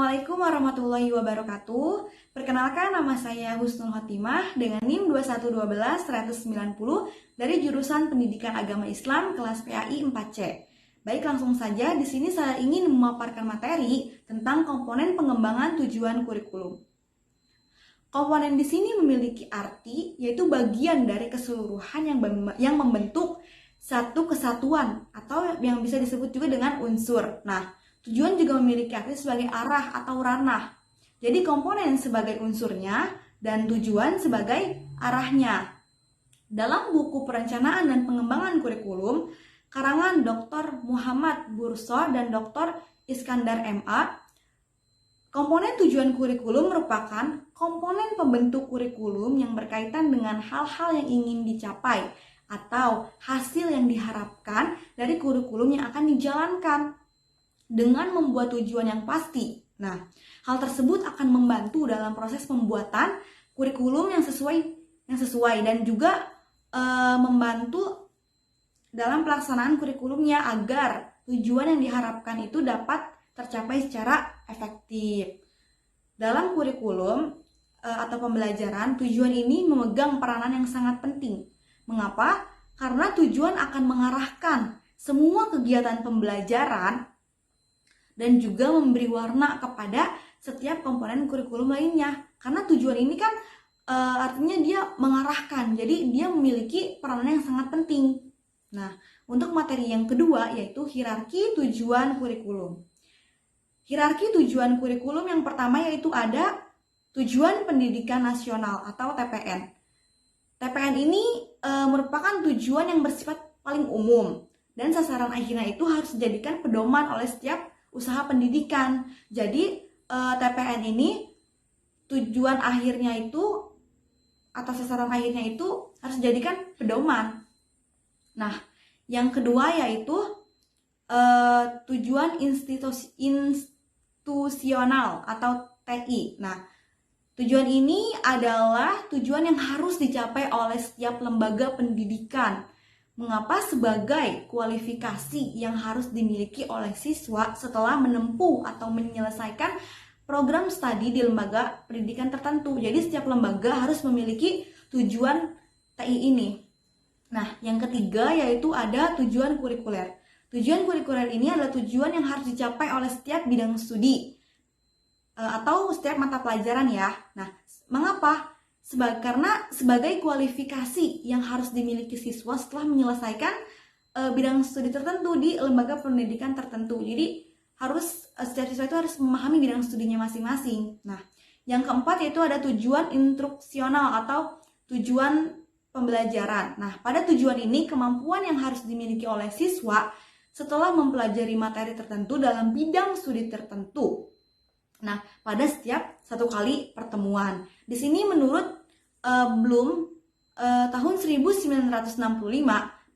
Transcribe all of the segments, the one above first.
Assalamualaikum warahmatullahi wabarakatuh. Perkenalkan, nama saya Husnul Khotimah dengan NIM 2112-190 dari jurusan Pendidikan Agama Islam kelas PAI 4C. Baik, langsung saja di sini saya ingin memaparkan materi tentang komponen pengembangan tujuan kurikulum. Komponen di sini memiliki arti yaitu bagian dari keseluruhan yang membentuk satu kesatuan atau yang bisa disebut juga dengan unsur. Nah, tujuan juga memiliki arti sebagai arah atau ranah. Jadi komponen sebagai unsurnya dan tujuan sebagai arahnya. Dalam buku Perencanaan dan Pengembangan Kurikulum, karangan Dr. Muhammad Burso dan Dr. Iskandar MA, komponen tujuan kurikulum merupakan komponen pembentuk kurikulum yang berkaitan dengan hal-hal yang ingin dicapai atau hasil yang diharapkan dari kurikulum yang akan dijalankan dengan membuat tujuan yang pasti. Nah, hal tersebut akan membantu dalam proses pembuatan kurikulum yang sesuai dan juga membantu dalam pelaksanaan kurikulumnya agar tujuan yang diharapkan itu dapat tercapai secara efektif. Dalam kurikulum atau pembelajaran, tujuan ini memegang peranan yang sangat penting. Mengapa? Karena tujuan akan mengarahkan semua kegiatan pembelajaran dan juga memberi warna kepada setiap komponen kurikulum lainnya. Karena tujuan ini kan artinya dia mengarahkan, jadi dia memiliki peranan yang sangat penting. Nah, untuk materi yang kedua yaitu hierarki tujuan kurikulum. Hierarki tujuan kurikulum yang pertama yaitu ada tujuan pendidikan nasional atau TPN. TPN ini merupakan tujuan yang bersifat paling umum dan sasaran akhirnya itu harus dijadikan pedoman oleh setiap usaha pendidikan. Jadi TPN ini tujuan akhirnya itu atau sasaran akhirnya itu harus dijadikan pedoman. Nah, yang kedua yaitu tujuan institusional atau TI. Nah, tujuan ini adalah tujuan yang harus dicapai oleh setiap lembaga pendidikan. Mengapa? Sebagai kualifikasi yang harus dimiliki oleh siswa setelah menempuh atau menyelesaikan program studi di lembaga pendidikan tertentu. Jadi setiap lembaga harus memiliki tujuan TI ini. Nah, yang ketiga yaitu ada tujuan kurikuler. Tujuan kurikuler ini adalah tujuan yang harus dicapai oleh setiap bidang studi atau setiap mata pelajaran ya. Nah, mengapa? Karena sebagai kualifikasi yang harus dimiliki siswa setelah menyelesaikan bidang studi tertentu di lembaga pendidikan tertentu. Jadi setiap siswa itu harus memahami bidang studinya masing-masing. Nah, yang keempat yaitu ada tujuan instruksional atau tujuan pembelajaran. Nah, pada tujuan ini kemampuan yang harus dimiliki oleh siswa setelah mempelajari materi tertentu dalam bidang studi tertentu. Nah, pada setiap satu kali pertemuan. Di sini menurut Bloom tahun 1965,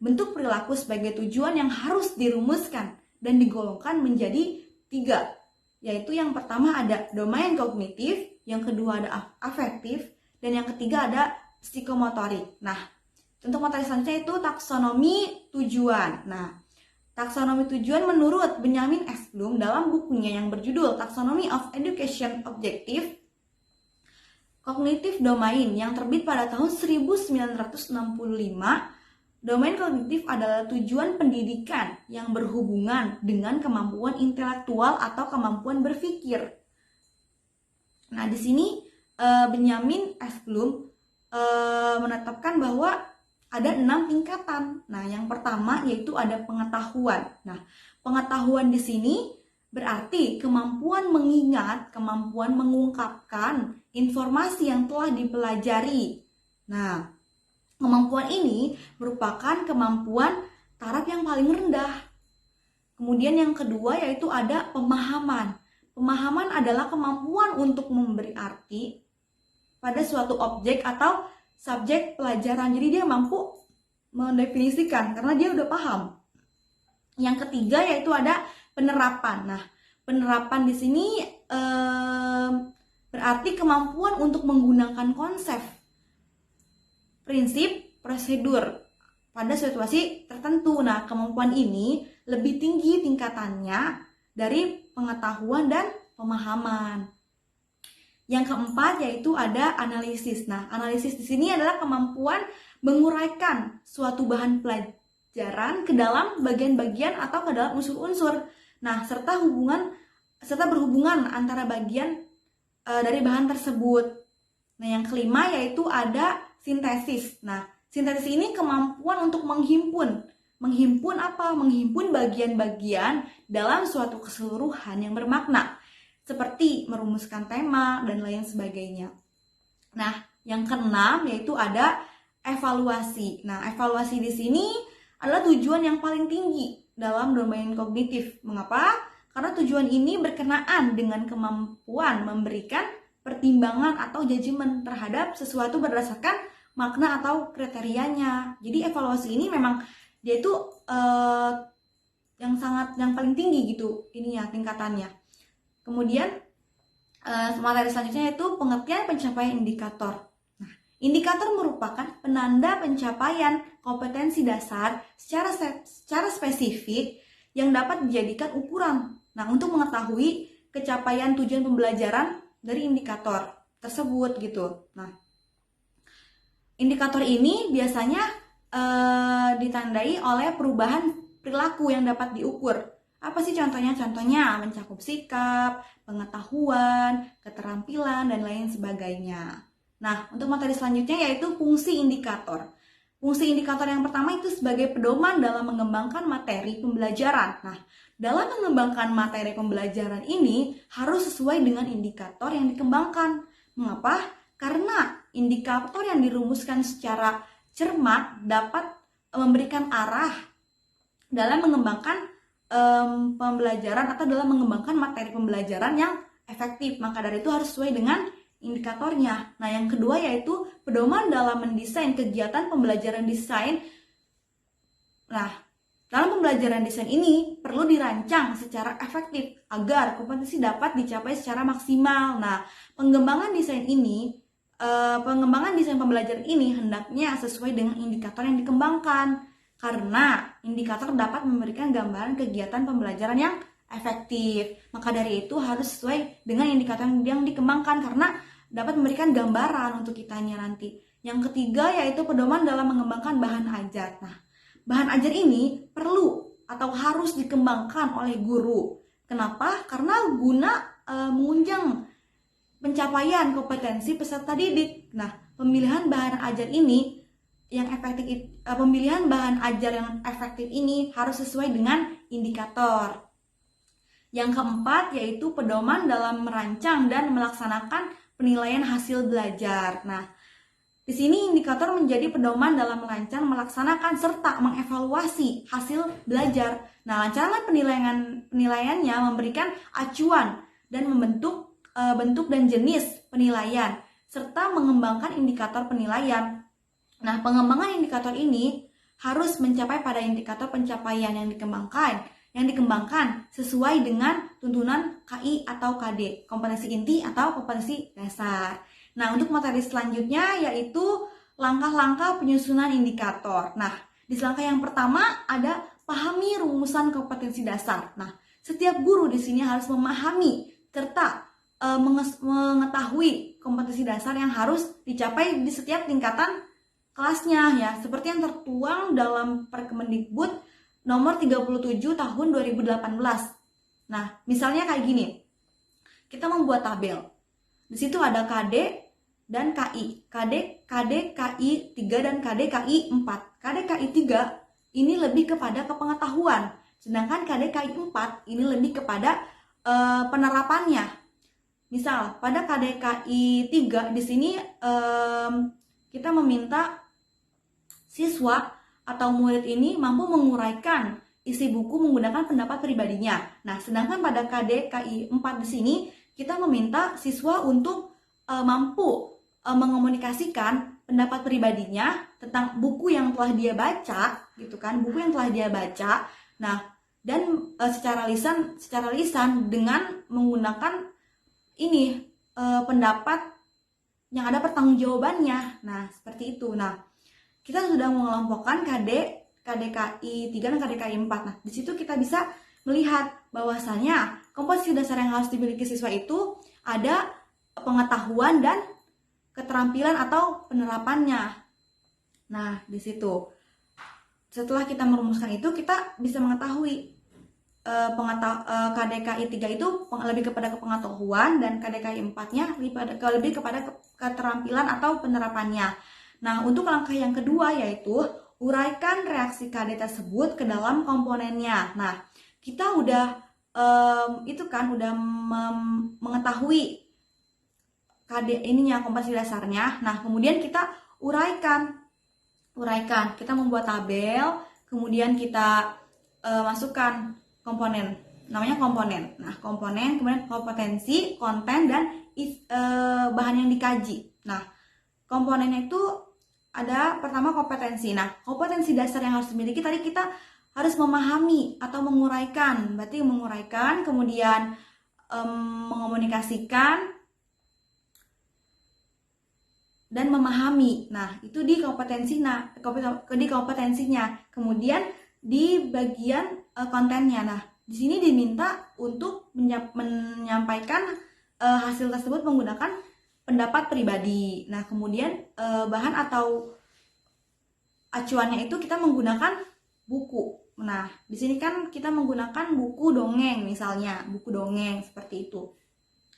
bentuk perilaku sebagai tujuan yang harus dirumuskan dan digolongkan menjadi 3. Yaitu yang pertama ada domain kognitif, yang kedua ada afektif, dan yang ketiga ada psikomotorik. Nah, untuk materi selanjutnya itu taksonomi tujuan. Nah, taksonomi tujuan menurut Benjamin S. Bloom dalam bukunya yang berjudul Taxonomy of Education Objective Kognitif Domain yang terbit pada tahun 1965, domain kognitif adalah tujuan pendidikan yang berhubungan dengan kemampuan intelektual atau kemampuan berpikir. Nah, di sini Benjamin S. Bloom menetapkan bahwa ada 6 tingkatan. Nah, yang pertama yaitu ada pengetahuan. Nah, pengetahuan di sini berarti kemampuan mengingat, kemampuan mengungkapkan informasi yang telah dipelajari. Nah, kemampuan ini merupakan kemampuan taraf yang paling rendah. Kemudian yang kedua yaitu ada pemahaman. Pemahaman adalah kemampuan untuk memberi arti pada suatu objek atau subjek pelajaran. Jadi dia mampu mendefinisikan karena dia udah paham. Yang ketiga yaitu ada penerapan. Nah, penerapan di sini berarti kemampuan untuk menggunakan konsep, prinsip, prosedur pada situasi tertentu. Nah, kemampuan ini lebih tinggi tingkatannya dari pengetahuan dan pemahaman. Yang keempat yaitu ada analisis. Nah, analisis di sini adalah kemampuan menguraikan suatu bahan pelajaran ke dalam bagian-bagian atau ke dalam unsur-unsur. Nah, serta berhubungan antara bagian dari bahan tersebut. Nah, yang kelima yaitu ada sintesis. Nah, sintesis ini kemampuan untuk menghimpun. Menghimpun apa? Menghimpun bagian-bagian dalam suatu keseluruhan yang bermakna, seperti merumuskan tema dan lain sebagainya. Nah, yang keenam yaitu ada evaluasi. Nah, evaluasi di sini adalah tujuan yang paling tinggi dalam domain kognitif. Mengapa? Karena tujuan ini berkenaan dengan kemampuan memberikan pertimbangan atau judgement terhadap sesuatu berdasarkan makna atau kriterianya. Jadi evaluasi ini memang dia itu yang paling tinggi gitu ini ya tingkatannya. Kemudian materi selanjutnya yaitu pengertian pencapaian indikator. Nah, indikator merupakan penanda pencapaian kompetensi dasar secara spesifik yang dapat dijadikan ukuran. Nah, untuk mengetahui capaian tujuan pembelajaran dari indikator tersebut gitu. Nah, indikator ini biasanya ditandai oleh perubahan perilaku yang dapat diukur. Apa sih contohnya? Contohnya mencakup sikap, pengetahuan, keterampilan, dan lain sebagainya. Nah, untuk materi selanjutnya yaitu fungsi indikator. Fungsi indikator yang pertama itu sebagai pedoman dalam mengembangkan materi pembelajaran. Nah, dalam mengembangkan materi pembelajaran ini harus sesuai dengan indikator yang dikembangkan. Mengapa? Karena indikator yang dirumuskan secara cermat dapat memberikan arah dalam mengembangkan pembelajaran atau dalam mengembangkan materi pembelajaran yang efektif. Maka dari itu harus sesuai dengan indikatornya. Nah, yang kedua yaitu pedoman dalam mendesain kegiatan pembelajaran desain. Nah, dalam pembelajaran desain ini perlu dirancang secara efektif agar kompetensi dapat dicapai secara maksimal. Nah, pengembangan desain pembelajaran ini hendaknya sesuai dengan indikator yang dikembangkan, karena indikator dapat memberikan gambaran kegiatan pembelajaran yang efektif. Maka dari itu harus sesuai dengan indikator yang dikembangkan karena dapat memberikan gambaran untuk kitanya nanti. Yang ketiga yaitu pedoman dalam mengembangkan bahan ajar. Nah, bahan ajar ini perlu atau harus dikembangkan oleh guru. Kenapa? Karena guna menunjang pencapaian kompetensi peserta didik. Nah, pemilihan bahan ajar yang efektif ini harus sesuai dengan indikator. Yang keempat yaitu pedoman dalam merancang dan melaksanakan penilaian hasil belajar. Nah, di sini indikator menjadi pedoman dalam merancang, melaksanakan serta mengevaluasi hasil belajar. Nah, rancangan penilaiannya memberikan acuan dan membentuk bentuk dan jenis penilaian, serta mengembangkan indikator penilaian. Nah, pengembangan indikator ini harus mencapai pada indikator pencapaian yang dikembangkan sesuai dengan tuntunan KI atau KD, kompetensi inti atau kompetensi dasar. Nah, untuk materi selanjutnya yaitu langkah-langkah penyusunan indikator. Nah, di langkah yang pertama ada pahami rumusan kompetensi dasar. Nah, setiap guru di sini harus memahami serta mengetahui kompetensi dasar yang harus dicapai di setiap tingkatan kelasnya ya, seperti yang tertuang dalam Perkemendikbud nomor 37 tahun 2018. Nah, misalnya kayak gini. Kita membuat tabel. Di situ ada KD dan KI. KD, KI 3 dan KD, KI 4. KD, KI 3 ini lebih kepada kepengetahuan. Sedangkan KD, KI 4 ini lebih kepada penerapannya. Misal, pada KDKI 3 di sini kita meminta siswa atau murid ini mampu menguraikan isi buku menggunakan pendapat pribadinya. Nah, sedangkan pada KDKI 4 di sini kita meminta siswa untuk mampu mengomunikasikan pendapat pribadinya tentang buku yang telah dia baca, gitu kan? Buku yang telah dia baca. Nah, dan secara lisan dengan menggunakan pendapat yang ada pertanggungjawabannya. Nah, seperti itu. Nah, kita sudah mengelompokkan KDKI 3 dan KDKI 4. Nah, di situ kita bisa melihat bahwasanya kompetensi dasar yang harus dimiliki siswa itu ada pengetahuan dan keterampilan atau penerapannya. Nah, di situ setelah kita merumuskan itu, kita bisa mengetahui KDKI 3 itu lebih kepada pengetahuan dan KDKI 4-nya lebih kepada keterampilan atau penerapannya. Nah, untuk langkah yang kedua yaitu uraikan reaksi KD tersebut ke dalam komponennya. Nah, kita udah mengetahui KD ininya, kompetensi dasarnya. Nah, kemudian kita uraikan. Kita membuat tabel, kemudian kita masukkan komponen, namanya komponen. Nah, komponen, kemudian kompetensi, konten, dan bahan yang dikaji. Nah, komponennya itu ada pertama kompetensi. Nah, kompetensi dasar yang harus dimiliki tadi kita harus memahami atau menguraikan. Berarti menguraikan, kemudian mengomunikasikan, dan memahami. Nah, itu di kompetensinya. Kemudian di bagian kontennya. Nah, di sini diminta untuk menyampaikan hasil tersebut menggunakan pendapat pribadi. Nah, kemudian bahan atau acuannya itu kita menggunakan buku. Nah, di sini kan kita menggunakan buku dongeng misalnya, buku dongeng seperti itu.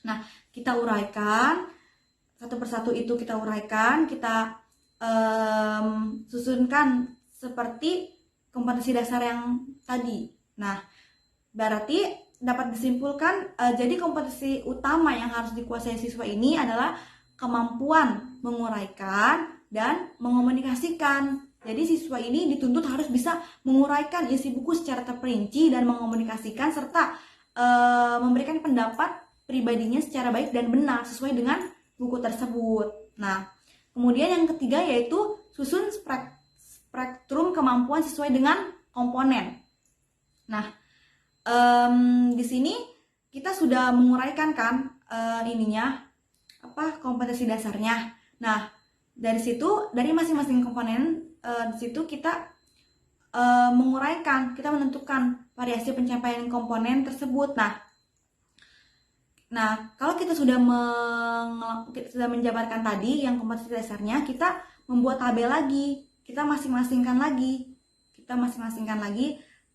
Nah, kita uraikan satu persatu itu, kita uraikan, kita susunkan seperti kompetensi dasar yang tadi. Nah, berarti dapat disimpulkan jadi kompetensi utama yang harus dikuasai siswa ini adalah kemampuan menguraikan dan mengomunikasikan. Jadi siswa ini dituntut harus bisa menguraikan isi buku secara terperinci dan mengomunikasikan serta memberikan pendapat pribadinya secara baik dan benar sesuai dengan buku tersebut. Nah, kemudian yang ketiga yaitu susun spektrum kemampuan sesuai dengan komponen. Nah, di sini kita sudah menguraikan kan kompetensi dasarnya. Nah, dari situ, dari masing-masing komponen di situ kita menguraikan, kita menentukan variasi pencapaian komponen tersebut. Nah, kalau kita sudah menjabarkan tadi yang kompetensi dasarnya, kita membuat tabel lagi, kita masing-masingkan lagi,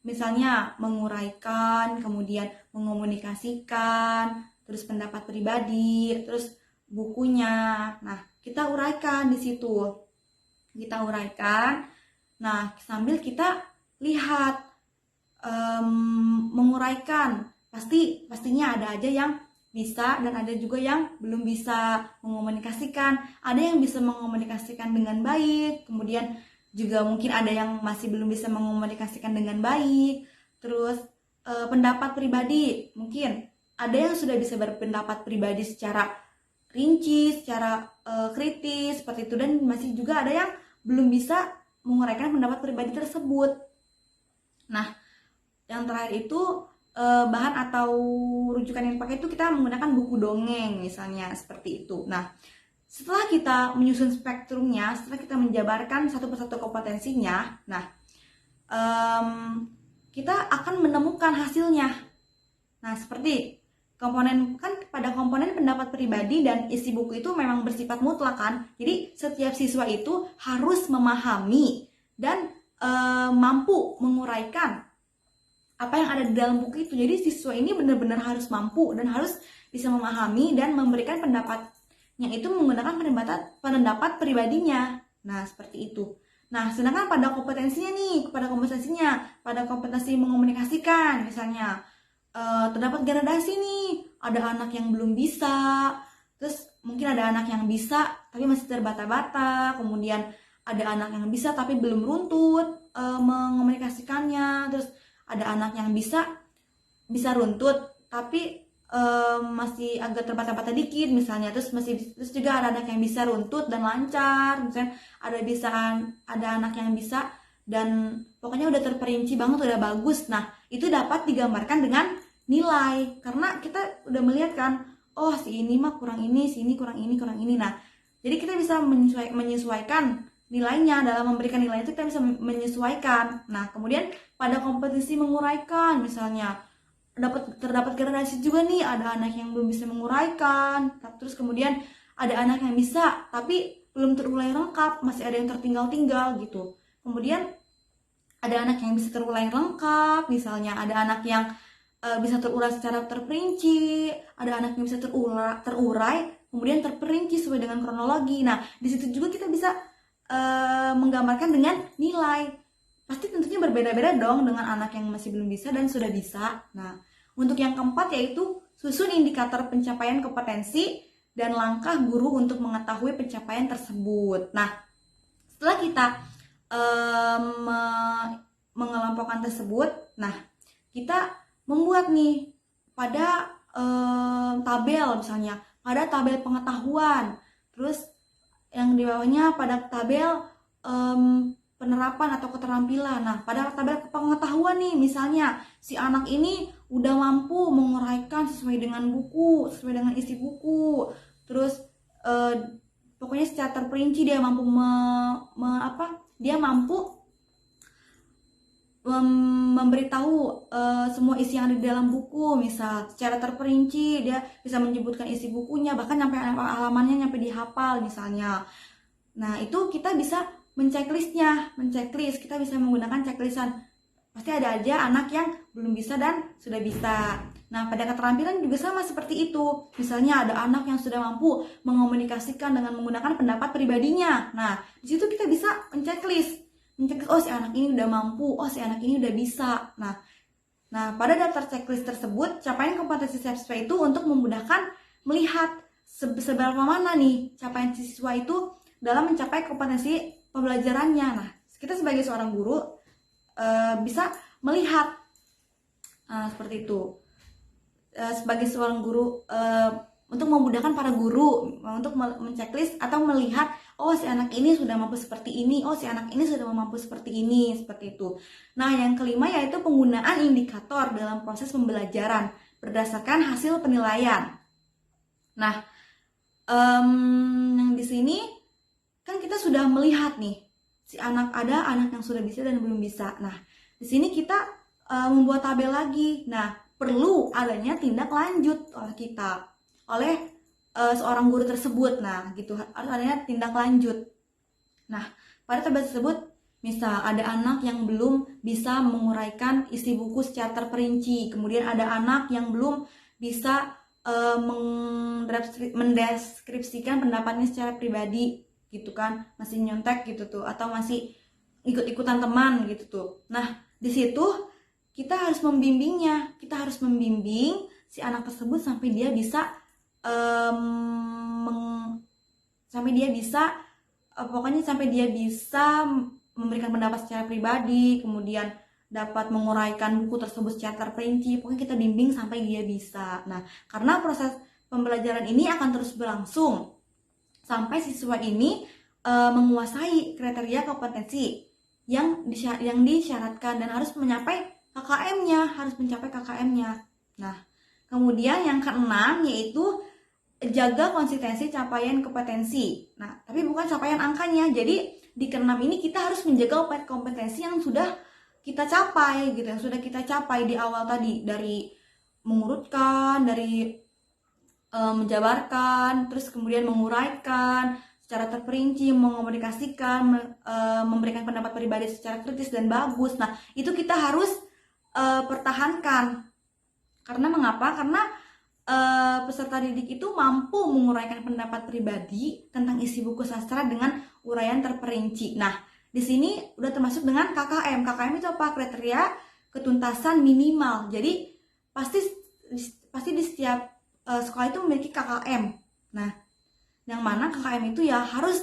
misalnya menguraikan, kemudian mengomunikasikan, terus pendapat pribadi, terus bukunya. Nah, kita uraikan di situ. Nah, sambil kita lihat menguraikan, pastinya ada aja yang bisa dan ada juga yang belum bisa mengomunikasikan. Ada yang bisa mengomunikasikan dengan baik, kemudian juga mungkin ada yang masih belum bisa mengomunikasikan dengan baik. Terus pendapat pribadi, mungkin ada yang sudah bisa berpendapat pribadi secara rinci, secara kritis seperti itu, dan masih juga ada yang belum bisa menguraikan pendapat pribadi tersebut. Nah, yang terakhir itu bahan atau rujukan yang dipakai itu kita menggunakan buku dongeng misalnya, seperti itu. Nah, setelah kita menyusun spektrumnya, setelah kita menjabarkan satu persatu kompetensinya, nah kita akan menemukan hasilnya. Nah, seperti komponen, kan pada komponen pendapat pribadi dan isi buku itu memang bersifat mutlak kan. Jadi setiap siswa itu harus memahami dan mampu menguraikan apa yang ada di dalam buku itu. Jadi siswa ini benar-benar harus mampu dan harus bisa memahami dan memberikan pendapatnya itu menggunakan pendapat pribadinya. Nah, seperti itu. Nah, sedangkan pada kompetensi mengomunikasikan misalnya, terdapat gradasi nih, ada anak yang belum bisa, terus mungkin ada anak yang bisa tapi masih terbata-bata, kemudian ada anak yang bisa tapi belum runtut mengomunikasikannya, terus ada anak yang bisa runtut tapi masih agak terbata-bata dikit misalnya, terus juga ada anak yang bisa runtut dan lancar misalnya, ada anak yang bisa dan pokoknya udah terperinci banget, udah bagus. Nah, itu dapat digambarkan dengan nilai, karena kita udah melihat kan, oh si ini mah kurang ini, si ini kurang ini. Nah, jadi kita bisa menyesuaikan nilainya. Dalam memberikan nilai itu kita bisa menyesuaikan. Nah, kemudian pada kompetisi menguraikan misalnya terdapat gradasi juga nih, ada anak yang belum bisa menguraikan, terus kemudian ada anak yang bisa tapi belum terurai lengkap, masih ada yang tertinggal-tinggal gitu. Kemudian ada anak yang bisa terurai lengkap, misalnya ada anak yang bisa terurai secara terperinci, ada anak yang bisa terurai kemudian terperinci sesuai dengan kronologi. Nah, di situ juga kita bisa menggambarkan dengan nilai. Pasti tentunya berbeda-beda dong dengan anak yang masih belum bisa dan sudah bisa. Nah, untuk yang keempat yaitu susun indikator pencapaian kompetensi dan langkah guru untuk mengetahui pencapaian tersebut. Nah, setelah kita mengelompokkan tersebut, nah kita membuat nih pada tabel, misalnya pada tabel pengetahuan, terus yang di bawahnya pada tabel penerapan atau keterampilan. Nah, pada tabel pengetahuan nih, misalnya si anak ini udah mampu menguraikan sesuai dengan buku, sesuai dengan isi buku, terus pokoknya secara terperinci dia mampu dia mampu memberitahu semua isi yang ada di dalam buku. Misal secara terperinci dia bisa menyebutkan isi bukunya, bahkan sampai halamannya sampai dihafal misalnya. Nah, itu kita bisa menceklis, kita bisa menggunakan checklistan. Pasti ada aja anak yang belum bisa dan sudah bisa. Nah, pada keterampilan juga sama seperti itu. Misalnya ada anak yang sudah mampu mengomunikasikan dengan menggunakan pendapat pribadinya. Nah, di situ kita bisa menceklis, oh si anak ini udah mampu, oh si anak ini udah bisa. Nah, pada daftar checklist tersebut, capaian kompetensi siswa itu untuk memudahkan melihat seberapa mana nih capaian siswa itu dalam mencapai kompetensi pembelajarannya. Nah, kita sebagai seorang guru bisa melihat seperti itu. Sebagai seorang guru, untuk memudahkan para guru untuk menceklis atau melihat, oh si anak ini sudah mampu seperti ini, oh si anak ini sudah mampu seperti ini, seperti itu. Nah, yang kelima yaitu penggunaan indikator dalam proses pembelajaran berdasarkan hasil penilaian. Nah, yang di sini kan kita sudah melihat nih, ada anak yang sudah bisa dan belum bisa. Nah, di sini kita membuat tabel lagi. Nah, perlu adanya tindak lanjut oleh seorang guru tersebut. Nah, gitu, harus adanya tindak lanjut. Nah, pada tabel tersebut, misal ada anak yang belum bisa menguraikan isi buku secara terperinci, kemudian ada anak yang belum bisa mendeskripsikan pendapatnya secara pribadi, gitu kan, masih nyontek gitu tuh, atau masih ikut-ikutan teman gitu tuh. Nah, di situ kita harus membimbingnya, kita harus membimbing si anak tersebut sampai dia bisa sampai dia bisa memberikan pendapat secara pribadi, kemudian dapat menguraikan buku tersebut secara terperinci. Pokoknya kita bimbing sampai dia bisa. Nah, karena proses pembelajaran ini akan terus berlangsung sampai siswa ini menguasai kriteria kompetensi yang disyaratkan dan harus mencapai KKM-nya, Nah, kemudian yang keenam yaitu jaga konsistensi capaian kompetensi. Nah, tapi bukan capaian angkanya. Jadi di keenam ini kita harus menjaga kompetensi yang sudah kita capai gitu, yang sudah kita capai di awal tadi, dari mengurutkan, dari menjabarkan, terus kemudian menguraikan secara terperinci, mengomunikasikan, memberikan pendapat pribadi secara kritis dan bagus. Nah, itu kita harus pertahankan. Karena mengapa? Karena peserta didik itu mampu menguraikan pendapat pribadi tentang isi buku sastra dengan uraian terperinci. Nah, di sini udah termasuk dengan KKM. KKM itu apa? Kriteria ketuntasan minimal. Jadi pasti di setiap sekolah itu memiliki KKM. Nah, yang mana KKM itu ya harus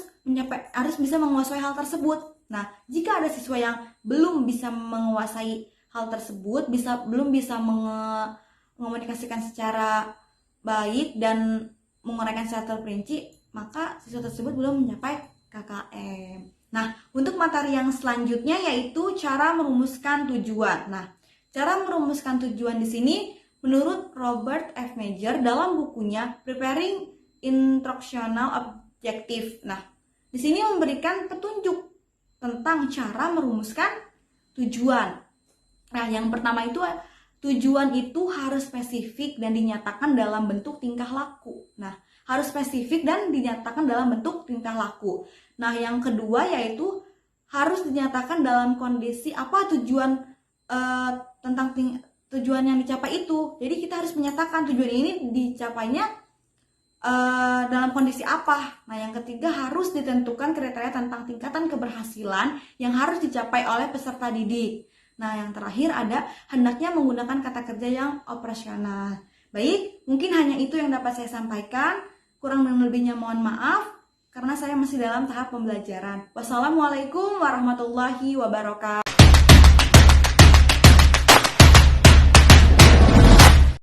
bisa menguasai hal tersebut. Nah, jika ada siswa yang belum bisa menguasai hal tersebut, belum bisa mengomunikasikan secara baik dan menguraikan secara terperinci, maka siswa tersebut belum mencapai KKM. Nah, untuk materi yang selanjutnya yaitu cara merumuskan tujuan. Nah, cara merumuskan tujuan di sini menurut Robert F. Major dalam bukunya Preparing Instructional Objective. Nah, di sini memberikan petunjuk tentang cara merumuskan tujuan. Nah, yang pertama itu tujuan itu harus spesifik dan dinyatakan dalam bentuk tingkah laku. Nah, harus spesifik dan dinyatakan dalam bentuk tingkah laku. Nah, yang kedua yaitu harus dinyatakan dalam kondisi apa tujuan tentang tujuan yang dicapai itu. Jadi kita harus menyatakan tujuan ini dicapainya dalam kondisi apa. Nah, yang ketiga harus ditentukan kriteria tentang tingkatan keberhasilan yang harus dicapai oleh peserta didik. Nah, yang terakhir ada hendaknya menggunakan kata kerja yang operasional. Baik, mungkin hanya itu yang dapat saya sampaikan. Kurang dan lebihnya mohon maaf, karena saya masih dalam tahap pembelajaran. Wassalamualaikum warahmatullahi wabarakatuh.